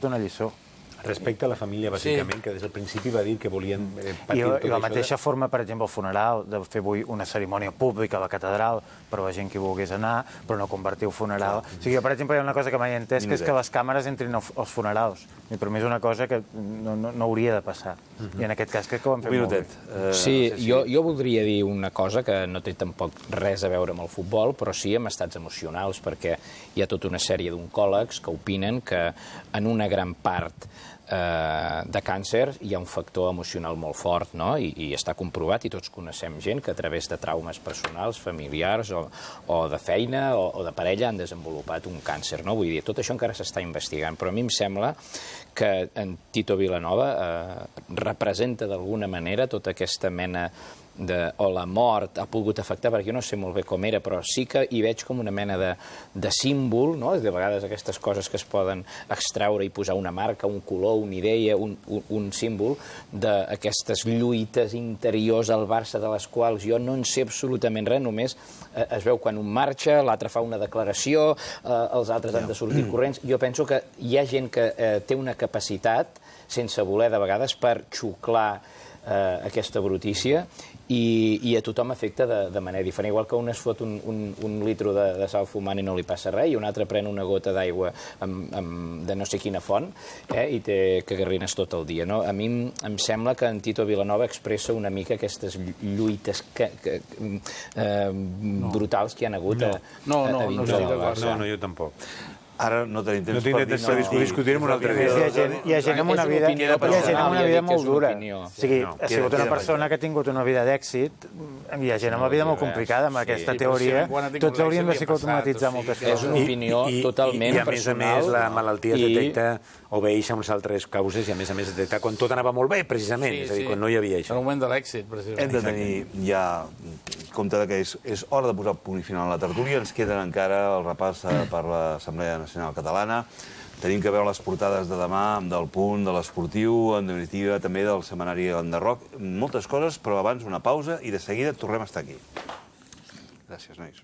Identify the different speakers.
Speaker 1: una lliçó.
Speaker 2: Respecte a la família, bàsicament, que des del principi va dir que volien patir tot això.
Speaker 1: I la mateixa forma, per exemple, el funeral, de fer avui una cerimònia pública a la catedral per a la gent que hi volgués anar, però no convertir el funeral... O sigui, per exemple, hi ha una cosa que mai he entès, que és que les càmeres entrin als funerals. I per mi és una cosa que no hauria de passar. I en aquest cas crec que ho han fet molt bé.
Speaker 3: Sí, jo voldria dir una cosa que no té tampoc res a veure amb el futbol, però sí amb estats emocionals, perquè hi ha tota una sèrie d'oncòlegs que opinen que en una gran part de càncer hi ha un factor emocional molt fort, no? I està comprovat, i tots coneixem gent que a través de traumes personals, familiars o de feina o de parella han desenvolupat un càncer, no? Vull dir, tot això encara s'està investigant, però a mi em sembla que en Tito Vilanova representa d'alguna manera tota aquesta mena o la mort ha pogut afectar, perquè jo no sé molt bé com era, però sí que hi veig com una mena de símbol, no? De vegades aquestes coses que es poden extraure i posar una marca, un color, una idea, un símbol d'aquestes lluites interiors al Barça de les quals jo no en sé absolutament res, només es veu quan un marxa, l'altre fa una declaració, els altres han de sortir corrents. Jo penso que hi ha gent que té una capacitat, sense voler de vegades, per xuclar aquesta brutícia i a tothom afecta de manera diferent. Igual que un es fot un litro de sal fumant i no li passa res, i un altre pren una gota d'aigua de no sé quina font i té cagarrines tot el dia. A mi em sembla que en Tito Vilanova expressa una mica aquestes lluites brutals que hi ha hagut a dins del Barça.
Speaker 2: No, jo tampoc.
Speaker 4: Ara no tenim temps
Speaker 2: per discutir-ho un altre dia.
Speaker 1: Hi ha gent amb una vida molt dura. O sigui, ha sigut una persona que ha tingut una vida d'èxit, hi ha gent amb una vida molt complicada, amb aquesta teoria. Tots hauríem de psicosomatitzar moltes coses.
Speaker 3: És una opinió totalment personal.
Speaker 2: I a més a més la malaltia es detecta obeeix a unes altres causes i a més es detecta quan tot anava molt bé, precisament. És a dir, quan no hi havia això.
Speaker 5: En el moment de l'èxit, precisament.
Speaker 4: Hem de tenir ja compte que és hora de posar punt i final a la tertúlia. Ens queden encara el repàs per l'Assemblea Nacional Catalana. Tenim que veure les portades de demà, del Punt, de l'Esportiu, en definitiva també del setmanari Enderroc. Moltes coses, però abans una pausa i de seguida tornem a estar aquí. Gràcies, nois.